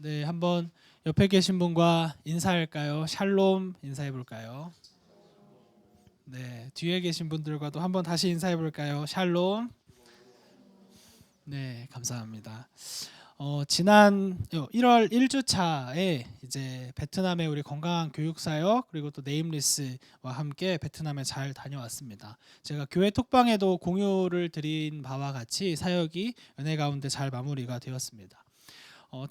네, 한번 옆에 계신 분과 인사할까요? 샬롬 인사해 볼까요? 네, 뒤에 계신 분들과도 한번 다시 인사해 볼까요? 샬롬. 네, 감사합니다. 지난 1월 1주차에 이제 베트남의 우리 건강한 교육 사역 그리고 또 네임리스와 함께 베트남에 잘 다녀왔습니다. 제가 교회 톡방에도 공유를 드린 바와 같이 사역이 은혜 가운데 잘 마무리가 되었습니다.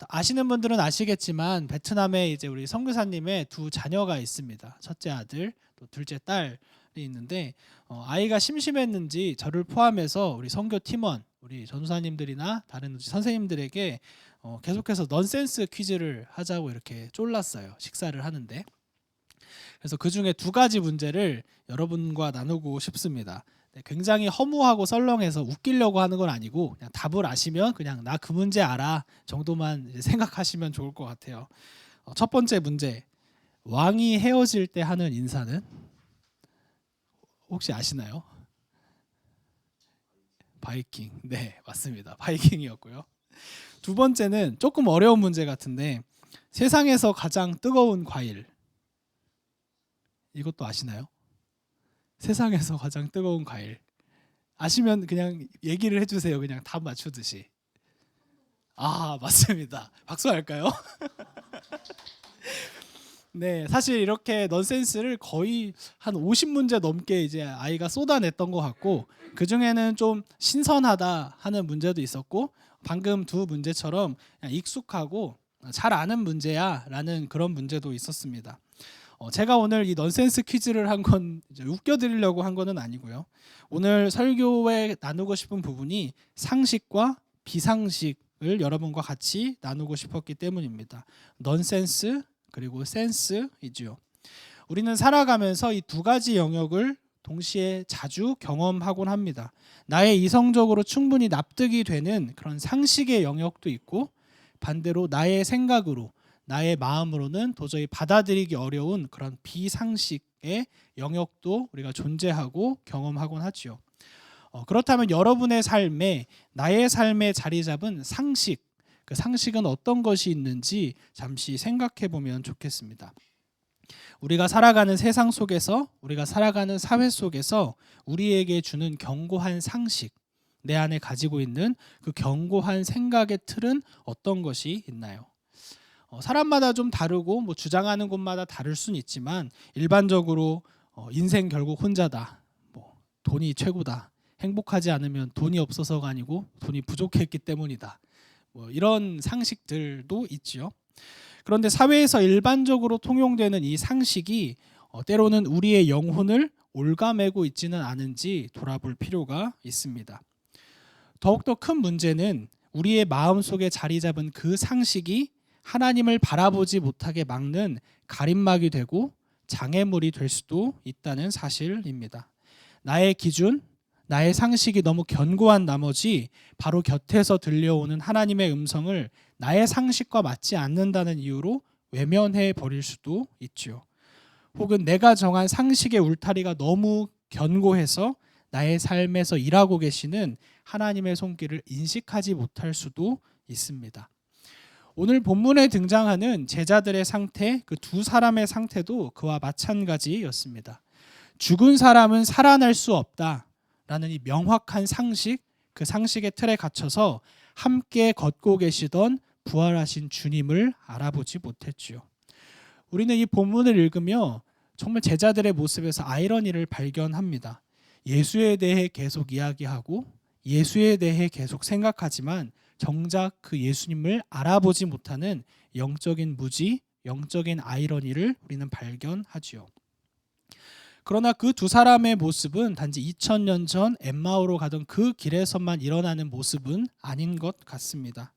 아시는 분들은 아시겠지만 베트남에 이제 우리 선교사님의 두 자녀가 있습니다. 첫째 아들, 또 둘째 딸이 있는데 아이가 심심했는지 저를 포함해서 우리 선교 팀원, 우리 전도사님들이나 다른 선생님들에게 계속해서 넌센스 퀴즈를 하자고 이렇게 쫄랐어요. 식사를 하는데. 그래서 그 중에 두 가지 문제를 여러분과 나누고 싶습니다. 굉장히 허무하고 썰렁해서 웃기려고 하는 건 아니고 그냥 답을 아시면 그냥 나 그 문제 알아 정도만 생각하시면 좋을 것 같아요. 첫 번째 문제, 왕이 헤어질 때 하는 인사는 혹시 아시나요? 바이킹. 네, 맞습니다. 바이킹이었고요. 두 번째는 조금 어려운 문제 같은데 세상에서 가장 뜨거운 과일. 이것도 아시나요? 세상에서 가장 뜨거운 과일. 아시면 그냥 얘기를 해주세요. 그냥 답 맞추듯이. 아, 맞습니다. 박수 할까요? 네, 사실 이렇게 넌센스를 거의 한 50문제 넘게 이제 아이가 쏟아냈던 것 같고 그 중에는 좀 신선하다 하는 문제도 있었고 방금 두 문제처럼 그냥 익숙하고 잘 아는 문제야라는 그런 문제도 있었습니다. 제가 오늘 이 넌센스 퀴즈를 한 건 웃겨드리려고 한 거는 아니고요. 오늘 설교에 나누고 싶은 부분이 상식과 비상식을 여러분과 같이 나누고 싶었기 때문입니다. 넌센스 그리고 센스이지요. 우리는 살아가면서 이 두 가지 영역을 동시에 자주 경험하곤 합니다. 나의 이성적으로 충분히 납득이 되는 그런 상식의 영역도 있고 반대로 나의 생각으로 나의 마음으로는 도저히 받아들이기 어려운 그런 비상식의 영역도 우리가 존재하고 경험하곤 하지요. 그렇다면 여러분의 삶에 나의 삶에 자리 잡은 상식, 그 상식은 어떤 것이 있는지 잠시 생각해 보면 좋겠습니다. 우리가 살아가는 세상 속에서 우리가 살아가는 사회 속에서 우리에게 주는 견고한 상식, 내 안에 가지고 있는 그 견고한 생각의 틀은 어떤 것이 있나요? 사람마다 좀 다르고 뭐 주장하는 곳마다 다를 수는 있지만 일반적으로 인생 결국 혼자다, 뭐 돈이 최고다, 행복하지 않으면 돈이 없어서가 아니고 돈이 부족했기 때문이다, 뭐 이런 상식들도 있지요. 그런데 사회에서 일반적으로 통용되는 이 상식이 때로는 우리의 영혼을 올가매고 있지는 않은지 돌아볼 필요가 있습니다. 더욱더 큰 문제는 우리의 마음속에 자리 잡은 그 상식이 하나님을 바라보지 못하게 막는 가림막이 되고 장애물이 될 수도 있다는 사실입니다. 나의 기준, 나의 상식이 너무 견고한 나머지 바로 곁에서 들려오는 하나님의 음성을 나의 상식과 맞지 않는다는 이유로 외면해 버릴 수도 있지요. 혹은 내가 정한 상식의 울타리가 너무 견고해서 나의 삶에서 일하고 계시는 하나님의 손길을 인식하지 못할 수도 있습니다. 오늘 본문에 등장하는 제자들의 상태, 그 두 사람의 상태도 그와 마찬가지였습니다. 죽은 사람은 살아날 수 없다라는 이 명확한 상식, 그 상식의 틀에 갇혀서 함께 걷고 계시던 부활하신 주님을 알아보지 못했지요. 우리는 이 본문을 읽으며 정말 제자들의 모습에서 아이러니를 발견합니다. 예수에 대해 계속 이야기하고 예수에 대해 계속 생각하지만 정작 그 예수님을 알아보지 못하는 영적인 무지, 영적인 아이러니를 우리는 발견하지요. 그러나 그 두 사람의 모습은 단지 2000년 전 엠마오로 가던 그 길에서만 일어나는 모습은 아닌 것 같습니다.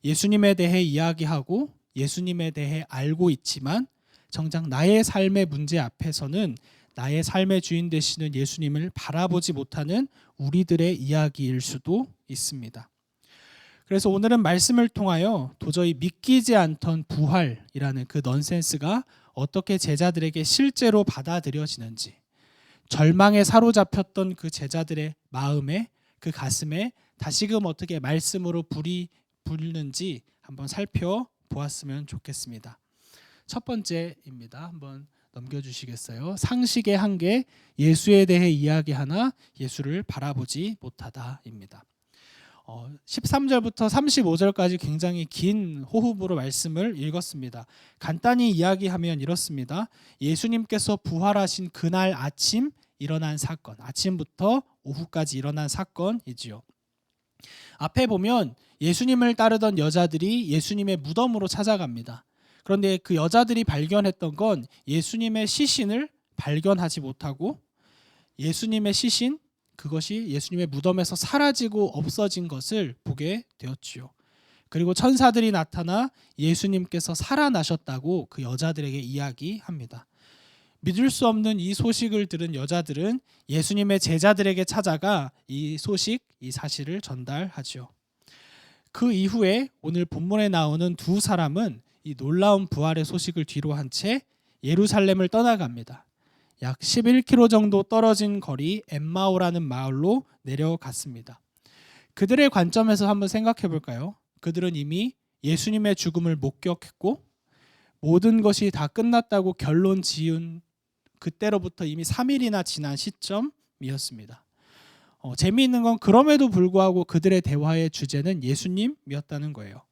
예수님에 대해 이야기하고 예수님에 대해 알고 있지만 정작 나의 삶의 문제 앞에서는 나의 삶의 주인 되시는 예수님을 바라보지 못하는 우리들의 이야기일 수도 있습니다. 그래서 오늘은 말씀을 통하여 도저히 믿기지 않던 부활이라는 그 넌센스가 어떻게 제자들에게 실제로 받아들여지는지, 절망에 사로잡혔던 그 제자들의 마음에, 그 가슴에 다시금 어떻게 말씀으로 불이 붙는지 한번 살펴보겠습니다. 보았으면 좋겠습니다. 첫 번째입니다. 한번 넘겨주시겠어요? 상식의 한계, 예수에 대해 이야기하나 예수를 바라보지 못하다입니다. 13절부터 35절까지 굉장히 긴 호흡으로 말씀을 읽었습니다. 간단히 이야기하면 이렇습니다. 예수님께서 부활하신 그날 아침 일어난 사건, 아침부터 오후까지 일어난 사건이지요. 앞에 보면 예수님을 따르던 여자들이 예수님의 무덤으로 찾아갑니다. 그런데 그 여자들이 발견했던 건 예수님의 시신을 발견하지 못하고 예수님의 시신, 그것이 예수님의 무덤에서 사라지고 없어진 것을 보게 되었지요. 그리고 천사들이 나타나 예수님께서 살아나셨다고 그 여자들에게 이야기합니다. 믿을 수 없는 이 소식을 들은 여자들은 예수님의 제자들에게 찾아가 이 소식, 이 사실을 전달하죠. 그 이후에 오늘 본문에 나오는 두 사람은 이 놀라운 부활의 소식을 뒤로 한 채 예루살렘을 떠나갑니다. 약 11km 정도 떨어진 거리 엠마오라는 마을로 내려갔습니다. 그들의 관점에서 한번 생각해 볼까요? 그들은 이미 예수님의 죽음을 목격했고 모든 것이 다 끝났다고 결론 지은 그때로부터 이미 3일이나 지난 시점이었습니다. 재미있는 건 그럼에도 불구하고 그들의 대화의 주제는 예수님이었다는 거예요.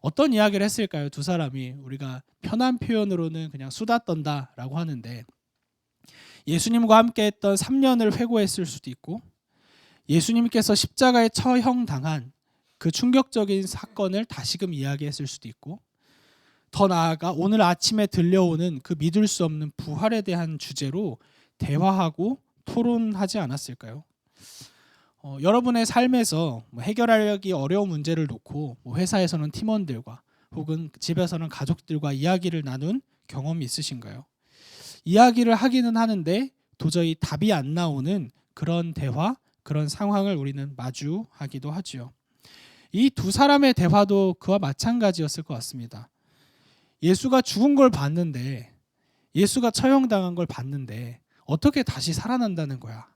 어떤 이야기를 했을까요? 두 사람이 우리가 편한 표현으로는 그냥 수다 떤다라고 하는데 예수님과 함께 했던 3년을 회고했을 수도 있고 예수님께서 십자가에 처형당한 그 충격적인 사건을 다시금 이야기했을 수도 있고 더 나아가 오늘 아침에 들려오는 그 믿을 수 없는 부활에 대한 주제로 대화하고 토론하지 않았을까요? 여러분의 삶에서 해결하기 어려운 문제를 놓고 회사에서는 팀원들과 혹은 집에서는 가족들과 이야기를 나눈 경험이 있으신가요? 이야기를 하기는 하는데 도저히 답이 안 나오는 그런 대화, 그런 상황을 우리는 마주하기도 하지요. 이 두 사람의 대화도 그와 마찬가지였을 것 같습니다. 예수가 죽은 걸 봤는데, 예수가 처형당한 걸 봤는데 어떻게 다시 살아난다는 거야?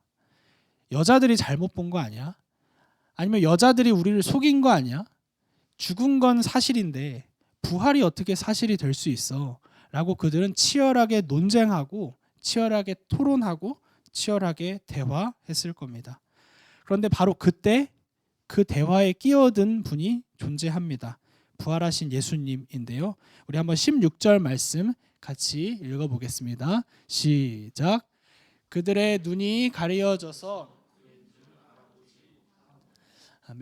여자들이 잘못 본 거 아니야? 아니면 여자들이 우리를 속인 거 아니야? 죽은 건 사실인데 부활이 어떻게 사실이 될 수 있어? 라고 그들은 치열하게 논쟁하고 치열하게 토론하고 치열하게 대화했을 겁니다. 그런데 바로 그때 그 대화에 끼어든 분이 존재합니다. 부활하신 예수님인데요. 우리 한번 16절 말씀 같이 읽어보겠습니다. 시작. 그들의 눈이 가려져서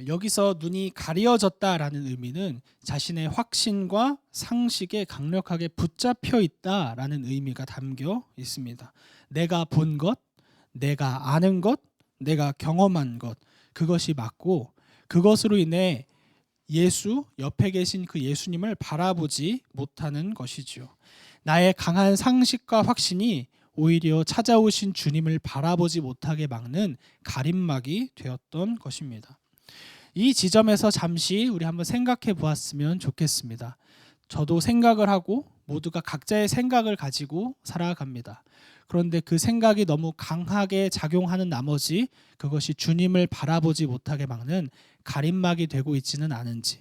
여기서 눈이 가려졌다라는 의미는 자신의 확신과 상식에 강력하게 붙잡혀 있다라는 의미가 담겨 있습니다. 내가 본 것, 내가 아는 것, 내가 경험한 것, 그것이 맞고 그것으로 인해 예수, 옆에 계신 그 예수님을 바라보지 못하는 것이지요. 나의 강한 상식과 확신이 오히려 찾아오신 주님을 바라보지 못하게 막는 가림막이 되었던 것입니다. 이 지점에서 잠시 우리 한번 생각해 보았으면 좋겠습니다. 저도 생각을 하고 모두가 각자의 생각을 가지고 살아갑니다. 그런데 그 생각이 너무 강하게 작용하는 나머지 그것이 주님을 바라보지 못하게 막는 가림막이 되고 있지는 않은지,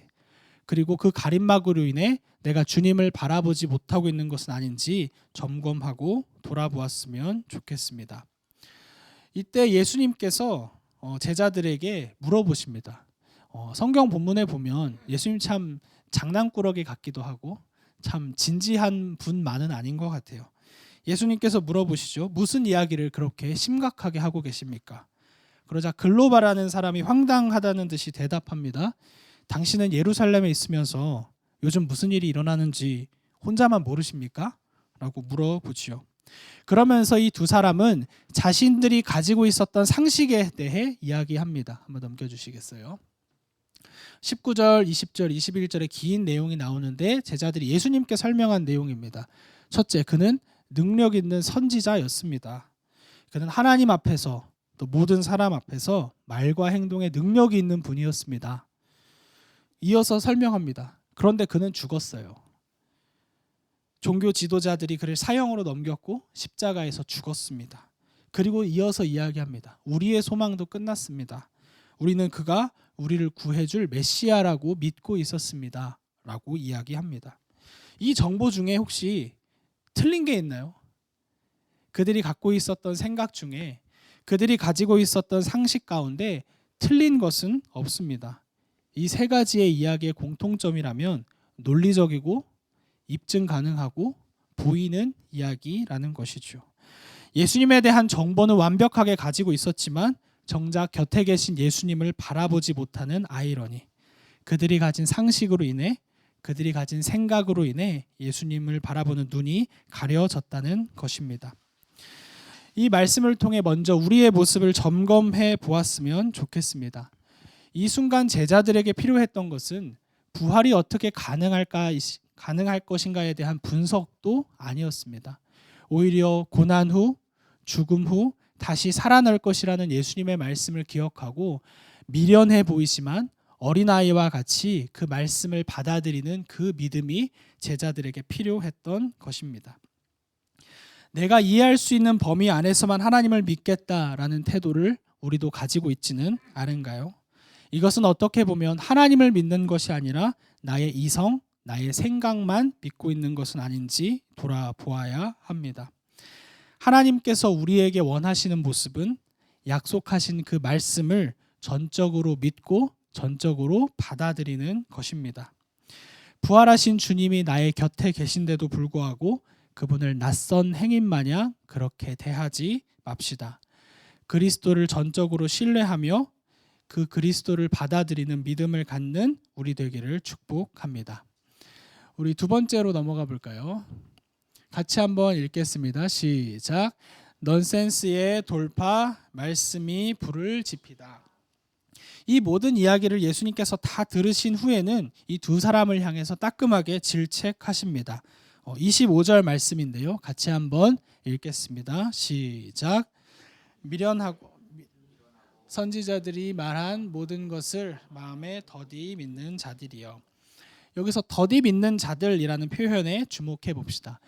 그리고 그 가림막으로 인해 내가 주님을 바라보지 못하고 있는 것은 아닌지 점검하고 돌아보았으면 좋겠습니다. 이때 예수님께서 제자들에게 물어보십니다. 성경 본문에 보면 예수님 참 장난꾸러기 같기도 하고 참 진지한 분만은 아닌 것 같아요. 예수님께서 물어보시죠. 무슨 이야기를 그렇게 심각하게 하고 계십니까? 그러자 글로바라는 사람이 황당하다는 듯이 대답합니다. 당신은 예루살렘에 있으면서 요즘 무슨 일이 일어나는지 혼자만 모르십니까? 라고 물어보지요. 그러면서 이 두 사람은 자신들이 가지고 있었던 상식에 대해 이야기합니다. 한번 넘겨주시겠어요? 19절, 20절, 21절에 긴 내용이 나오는데 제자들이 예수님께 설명한 내용입니다. 첫째, 그는 능력 있는 선지자였습니다. 그는 하나님 앞에서 또 모든 사람 앞에서 말과 행동에 능력이 있는 분이었습니다. 이어서 설명합니다. 그런데 그는 죽었어요. 종교 지도자들이 그를 사형으로 넘겼고 십자가에서 죽었습니다. 그리고 이어서 이야기합니다. 우리의 소망도 끝났습니다. 우리는 그가 우리를 구해줄 메시아라고 믿고 있었습니다. 라고 이야기합니다. 이 정보 중에 혹시 틀린 게 있나요? 그들이 갖고 있었던 생각 중에, 그들이 가지고 있었던 상식 가운데 틀린 것은 없습니다. 이 세 가지의 이야기의 공통점이라면 논리적이고 입증 가능하고 보이는 이야기라는 것이죠. 예수님에 대한 정보는 완벽하게 가지고 있었지만 정작 곁에 계신 예수님을 바라보지 못하는 아이러니, 그들이 가진 상식으로 인해, 그들이 가진 생각으로 인해 예수님을 바라보는 눈이 가려졌다는 것입니다. 이 말씀을 통해 먼저 우리의 모습을 점검해 보았으면 좋겠습니다. 이 순간 제자들에게 필요했던 것은 부활이 어떻게 가능할 것인가에 대한 분석도 아니었습니다. 오히려 고난 후, 죽음 후 다시 살아날 것이라는 예수님의 말씀을 기억하고 미련해 보이지만 어린아이와 같이 그 말씀을 받아들이는 그 믿음이 제자들에게 필요했던 것입니다. 내가 이해할 수 있는 범위 안에서만 하나님을 믿겠다라는 태도를 우리도 가지고 있지는 않은가요? 이것은 어떻게 보면 하나님을 믿는 것이 아니라 나의 이성, 나의 생각만 믿고 있는 것은 아닌지 돌아보아야 합니다. 하나님께서 우리에게 원하시는 모습은 약속하신 그 말씀을 전적으로 믿고 전적으로 받아들이는 것입니다. 부활하신 주님이 나의 곁에 계신데도 불구하고 그분을 낯선 행인 마냥 그렇게 대하지 맙시다. 그리스도를 전적으로 신뢰하며 그 그리스도를 받아들이는 믿음을 갖는 우리 되기를 축복합니다. 우리 두 번째로 넘어가 볼까요? 같이 한번 읽겠습니다. 시작. 넌센스의 돌파, 말씀이 불을 지피다. 이 모든 이야기를 예수님께서 다 들으신 후에는 이 두 사람을 향해서 따끔하게 질책하십니다. 25절 말씀인데요. 같이 한번 읽겠습니다. 시작. 미련하고 선지자들이 말한 모든 것을 마음에 더디 믿는 자들이여. 여기서 더디 믿는 자들이라는 표현에 주목해 봅시다.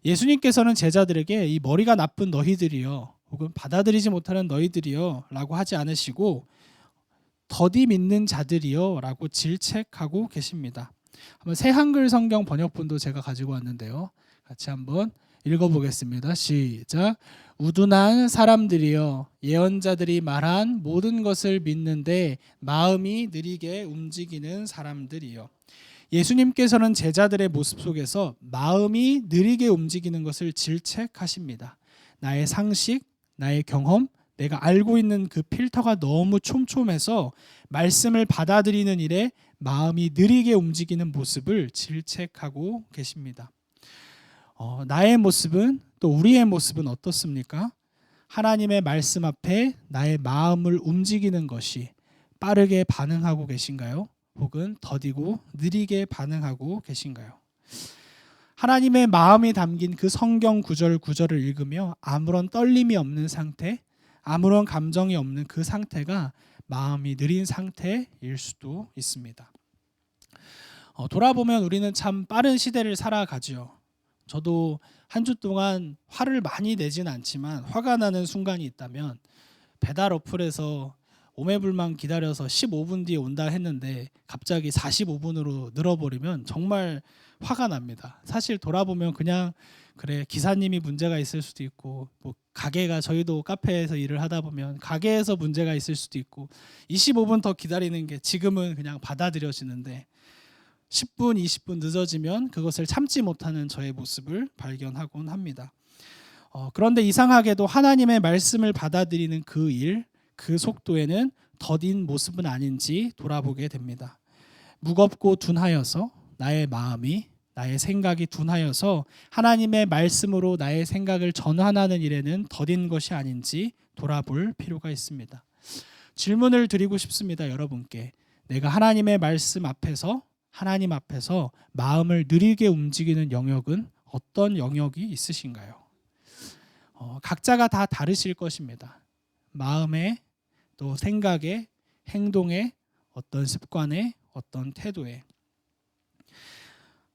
예수님께서는 제자들에게 이 머리가 나쁜 너희들이여, 혹은 받아들이지 못하는 너희들이여 라고 하지 않으시고 더디 믿는 자들이여 라고 질책하고 계십니다. 한번 새 한글 성경 번역본도 제가 가지고 왔는데요. 같이 한번 읽어보겠습니다. 시작. 우둔한 사람들이여, 예언자들이 말한 모든 것을 믿는데 마음이 느리게 움직이는 사람들이여. 예수님께서는 제자들의 모습 속에서 마음이 느리게 움직이는 것을 질책하십니다. 나의 상식, 나의 경험, 내가 알고 있는 그 필터가 너무 촘촘해서 말씀을 받아들이는 일에 마음이 느리게 움직이는 모습을 질책하고 계십니다. 나의 모습은, 또 우리의 모습은 어떻습니까? 하나님의 말씀 앞에 나의 마음을 움직이는 것이 빠르게 반응하고 계신가요? 혹은 더디고 느리게 반응하고 계신가요? 하나님의 마음이 담긴 그 성경 구절을 읽으며 아무런 떨림이 없는 상태, 아무런 감정이 없는 그 상태가 마음이 느린 상태일 수도 있습니다. 돌아보면 우리는 참 빠른 시대를 살아가지요. 저도 한 주 동안 화를 많이 내진 않지만 화가 나는 순간이 있다면 배달 어플에서 오매불만 기다려서 15분 뒤에 온다 했는데 갑자기 45분으로 늘어버리면 정말 화가 납니다. 사실 돌아보면 그냥 그래, 기사님이 문제가 있을 수도 있고, 뭐 가게가, 저희도 카페에서 일을 하다 보면 가게에서 문제가 있을 수도 있고 25분 더 기다리는 게 지금은 그냥 받아들여지는데 10분, 20분 늦어지면 그것을 참지 못하는 저의 모습을 발견하곤 합니다. 그런데 이상하게도 하나님의 말씀을 받아들이는 그 일, 그 속도에는 더딘 모습은 아닌지 돌아보게 됩니다. 무겁고 둔하여서 나의 마음이, 나의 생각이 둔하여서 하나님의 말씀으로 나의 생각을 전환하는 일에는 더딘 것이 아닌지 돌아볼 필요가 있습니다. 질문을 드리고 싶습니다. 여러분께. 내가 하나님의 말씀 앞에서, 하나님 앞에서 마음을 느리게 움직이는 영역은 어떤 영역이 있으신가요? 각자가 다 다르실 것입니다. 마음에, 또 생각에, 행동에, 어떤 습관에, 어떤 태도에.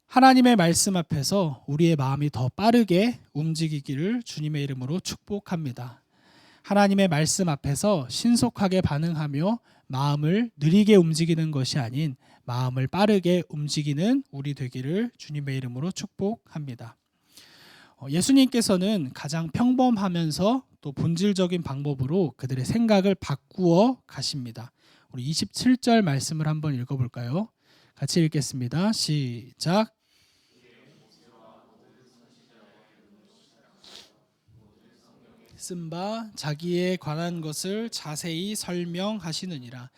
하나님의 말씀 앞에서 우리의 마음이 더 빠르게 움직이기를 주님의 이름으로 축복합니다. 하나님의 말씀 앞에서 신속하게 반응하며 마음을 느리게 움직이는 것이 아닌 마음을 빠르게 움직이는 우리 되기를 주님의 이름으로 축복합니다. 예수님께서는 가장 평범하면서 또 본질적인 방법으로 그들의 생각을 바꾸어 가십니다. 우리 27절 말씀을 한번 읽어볼까요? 같이 읽겠습니다. 시작. 쓴 바 자기에 관한 것을 자세히 설명하시느니라.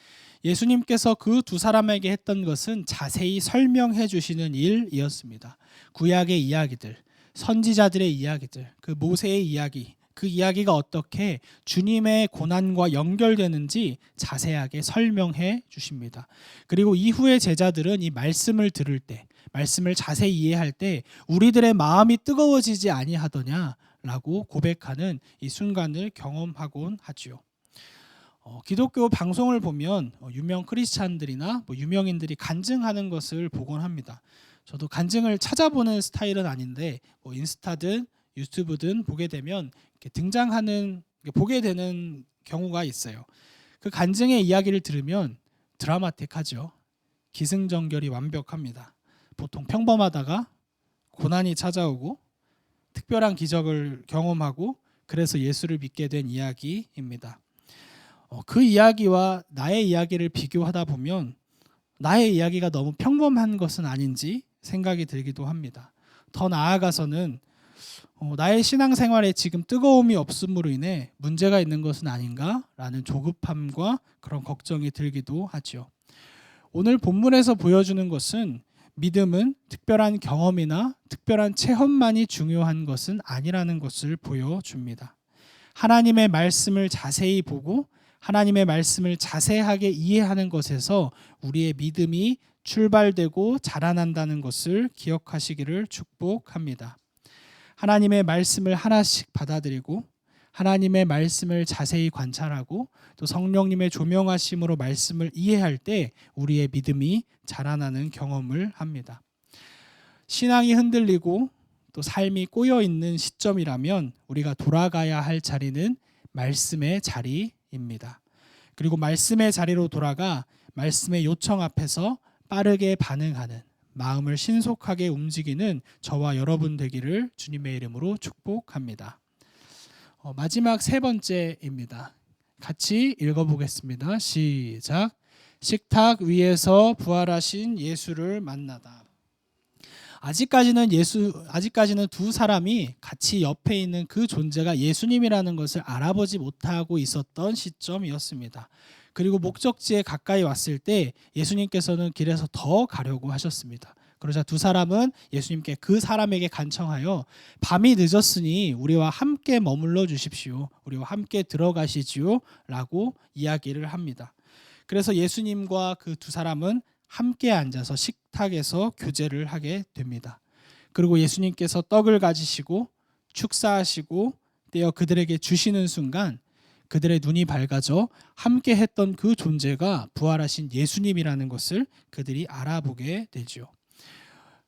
예수님께서 그 두 사람에게 했던 것은 자세히 설명해 주시는 일이었습니다. 구약의 이야기들, 선지자들의 이야기들, 그 모세의 이야기, 그 이야기가 어떻게 주님의 고난과 연결되는지 자세하게 설명해 주십니다. 그리고 이후의 제자들은 이 말씀을 들을 때, 말씀을 자세히 이해할 때 우리들의 마음이 뜨거워지지 아니하더냐라고 고백하는 이 순간을 경험하곤 하지요. 기독교 방송을 보면 유명 크리스찬들이나 유명인들이 간증하는 것을 보곤 합니다. 저도 간증을 찾아보는 스타일은 아닌데 인스타든 유튜브든 보게 되면 이렇게 등장하는 보게 되는 경우가 있어요. 그 간증의 이야기를 들으면 드라마틱하죠. 기승전결이 완벽합니다. 보통 평범하다가 고난이 찾아오고 특별한 기적을 경험하고 그래서 예수를 믿게 된 이야기입니다. 그 이야기와 나의 이야기를 비교하다 보면 나의 이야기가 너무 평범한 것은 아닌지 생각이 들기도 합니다. 더 나아가서는 나의 신앙생활에 지금 뜨거움이 없음으로 인해 문제가 있는 것은 아닌가라는 조급함과 그런 걱정이 들기도 하죠. 오늘 본문에서 보여주는 것은 믿음은 특별한 경험이나 특별한 체험만이 중요한 것은 아니라는 것을 보여줍니다. 하나님의 말씀을 자세히 보고 하나님의 말씀을 자세하게 이해하는 것에서 우리의 믿음이 출발되고 자라난다는 것을 기억하시기를 축복합니다. 하나님의 말씀을 하나씩 받아들이고 하나님의 말씀을 자세히 관찰하고 또 성령님의 조명하심으로 말씀을 이해할 때 우리의 믿음이 자라나는 경험을 합니다. 신앙이 흔들리고 또 삶이 꼬여 있는 시점이라면 우리가 돌아가야 할 자리는 말씀의 자리입니다. 그리고 말씀의 자리로 돌아가 말씀의 요청 앞에서 빠르게 반응하는 마음을 신속하게 움직이는 저와 여러분 되기를 주님의 이름으로 축복합니다. 마지막 세 번째입니다. 같이 읽어보겠습니다. 시작. 식탁 위에서 부활하신 예수를 만나다. 아직까지는 두 사람이 같이 옆에 있는 그 존재가 예수님이라는 것을 알아보지 못하고 있었던 시점이었습니다. 그리고 목적지에 가까이 왔을 때 예수님께서는 길에서 더 가려고 하셨습니다. 그러자 두 사람은 예수님께 그 사람에게 간청하여 밤이 늦었으니 우리와 함께 머물러 주십시오. 우리와 함께 들어가시지요. 라고 이야기를 합니다. 그래서 예수님과 그 두 사람은 함께 앉아서 식탁에서 교제를 하게 됩니다. 그리고 예수님께서 떡을 가지시고 축사하시고 떼어 그들에게 주시는 순간 그들의 눈이 밝아져 함께 했던 그 존재가 부활하신 예수님이라는 것을 그들이 알아보게 되죠.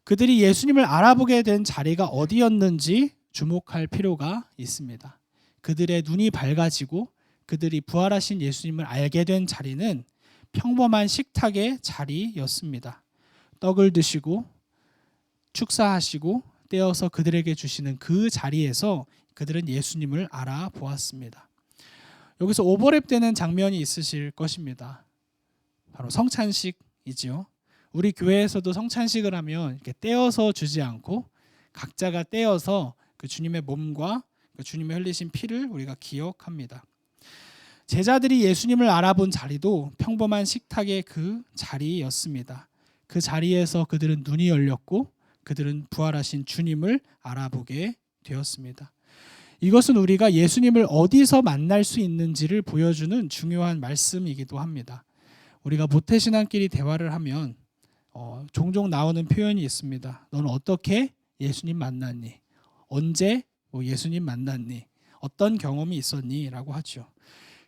그들이 예수님을 알아보게 된 자리가 어디였는지 주목할 필요가 있습니다. 그들의 눈이 밝아지고 그들이 부활하신 예수님을 알게 된 자리는 평범한 식탁의 자리였습니다. 떡을 드시고 축사하시고 떼어서 그들에게 주시는 그 자리에서 그들은 예수님을 알아보았습니다. 여기서 오버랩되는 장면이 있으실 것입니다. 바로 성찬식이지요. 우리 교회에서도 성찬식을 하면 이렇게 떼어서 주지 않고 각자가 떼어서 그 주님의 몸과 그 주님의 흘리신 피를 우리가 기억합니다. 제자들이 예수님을 알아본 자리도 평범한 식탁의 그 자리였습니다. 그 자리에서 그들은 눈이 열렸고 그들은 부활하신 주님을 알아보게 되었습니다. 이것은 우리가 예수님을 어디서 만날 수 있는지를 보여주는 중요한 말씀이기도 합니다. 우리가 모태신앙끼리 대화를 하면 종종 나오는 표현이 있습니다. 너는 어떻게 예수님 만났니? 언제 예수님 만났니? 어떤 경험이 있었니? 라고 하죠.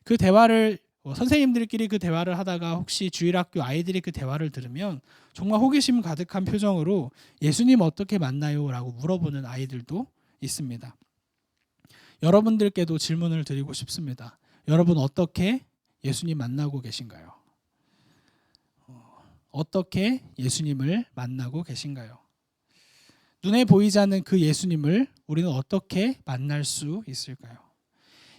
그 대화를 선생님들끼리 그 대화를 하다가 혹시 주일학교 아이들이 그 대화를 들으면 정말 호기심 가득한 표정으로 예수님 어떻게 만나요? 라고 물어보는 아이들도 있습니다. 여러분들께도 질문을 드리고 싶습니다. 여러분 어떻게 예수님 만나고 계신가요? 어떻게 예수님을 만나고 계신가요? 눈에 보이지 않는 그 예수님을 우리는 어떻게 만날 수 있을까요?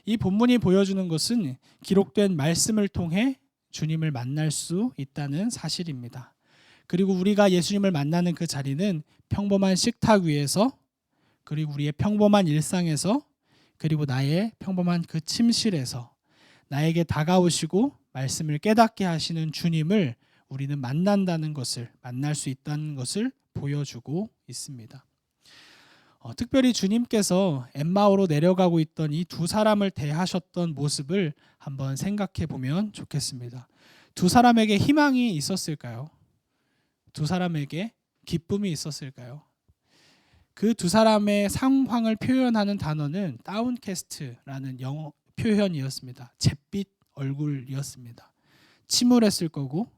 이 본문이 보여주는 것은 기록된 말씀을 통해 주님을 만날 수 있다는 사실입니다. 그리고 우리가 예수님을 만나는 그 자리는 평범한 식탁 위에서, 그리고 우리의 평범한 일상에서, 그리고 나의 평범한 그 침실에서 나에게 다가오시고 말씀을 깨닫게 하시는 주님을 우리는 만난다는 것을, 만날 수 있다는 것을 보여주고 있습니다. 특별히 주님께서 엠마오로 내려가고 있던 이 두 사람을 대하셨던 모습을 한번 생각해 보면 좋겠습니다. 두 사람에게 희망이 있었을까요? 두 사람에게 기쁨이 있었을까요? 그 두 사람의 상황을 표현하는 단어는 다운캐스트라는 영어 표현이었습니다. 잿빛 얼굴이었습니다. 침울했을 거고,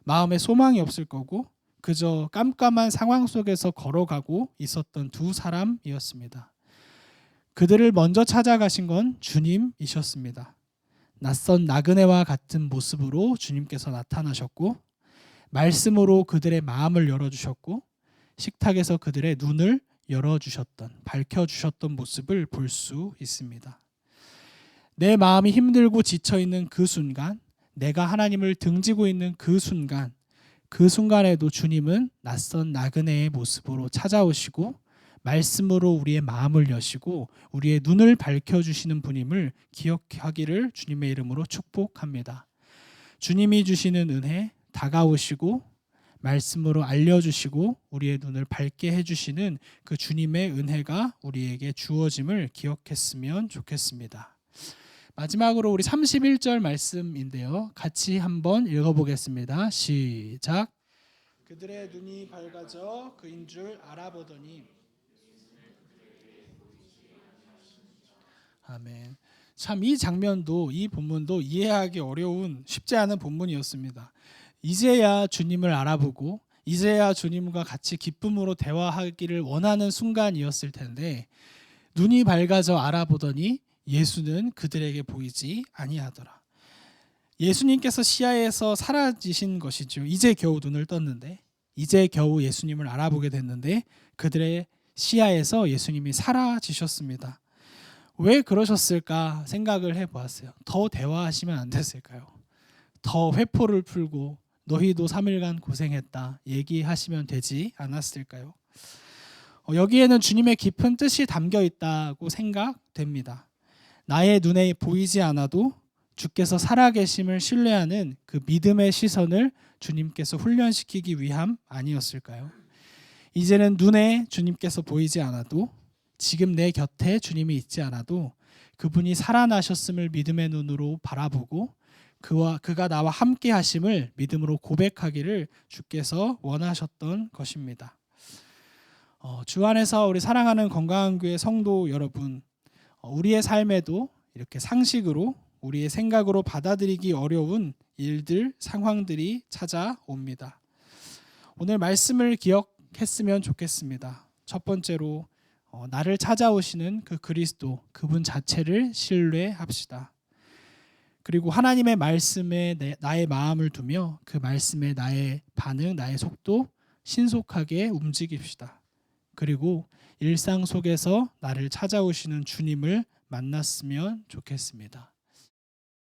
마음에 소망이 없을 거고, 그저 깜깜한 상황 속에서 걸어가고 있었던 두 사람이었습니다. 그들을 먼저 찾아가신 건 주님이셨습니다. 낯선 나그네와 같은 모습으로 주님께서 나타나셨고, 말씀으로 그들의 마음을 열어주셨고, 식탁에서 그들의 눈을 열어주셨던, 밝혀주셨던 모습을 볼 수 있습니다. 내 마음이 힘들고 지쳐있는 그 순간, 내가 하나님을 등지고 있는 그 순간, 그 순간에도 주님은 낯선 나그네의 모습으로 찾아오시고 말씀으로 우리의 마음을 여시고 우리의 눈을 밝혀주시는 분임을 기억하기를 주님의 이름으로 축복합니다. 주님이 주시는 은혜, 다가오시고 말씀으로 알려주시고 우리의 눈을 밝게 해주시는 그 주님의 은혜가 우리에게 주어짐을 기억했으면 좋겠습니다. 마지막으로 우리 31절 말씀인데요. 같이 한번 읽어보겠습니다. 시작. 그들의 눈이 밝아져 그인 줄 알아보더니. 아멘. 참 이 장면도, 이 본문도 이해하기 어려운, 쉽지 않은 본문이었습니다. 이제야 주님을 알아보고 이제야 주님과 같이 기쁨으로 대화하기를 원하는 순간이었을 텐데 눈이 밝아져 알아보더니 예수는 그들에게 보이지 아니하더라. 예수님께서 시야에서 사라지신 것이죠. 이제 겨우 눈을 떴는데, 이제 겨우 예수님을 알아보게 됐는데 그들의 시야에서 예수님이 사라지셨습니다. 왜 그러셨을까 생각을 해보았어요. 더 대화하시면 안 됐을까요? 더 회포를 풀고 너희도 3일간 고생했다 얘기하시면 되지 않았을까요? 여기에는 주님의 깊은 뜻이 담겨 있다고 생각됩니다. 나의 눈에 보이지 않아도 주께서 살아계심을 신뢰하는 그 믿음의 시선을 주님께서 훈련시키기 위함 아니었을까요? 이제는 눈에 주님께서 보이지 않아도, 지금 내 곁에 주님이 있지 않아도 그분이 살아나셨음을 믿음의 눈으로 바라보고 그가 나와 함께 하심을 믿음으로 고백하기를 주께서 원하셨던 것입니다. 주 안에서 우리 사랑하는 건강한 교회 성도 여러분, 우리의 삶에도 이렇게 상식으로, 우리의 생각으로 받아들이기 어려운 일들, 상황들이 찾아옵니다. 오늘 말씀을 기억했으면 좋겠습니다. 첫 번째로 나를 찾아오시는 그 그리스도, 그분 자체를 신뢰합시다. 그리고 하나님의 말씀에 나의 마음을 두며 그 말씀에 나의 반응, 나의 속도 신속하게 움직입시다. 그리고 일상 속에서 나를 찾아오시는 주님을 만났으면 좋겠습니다.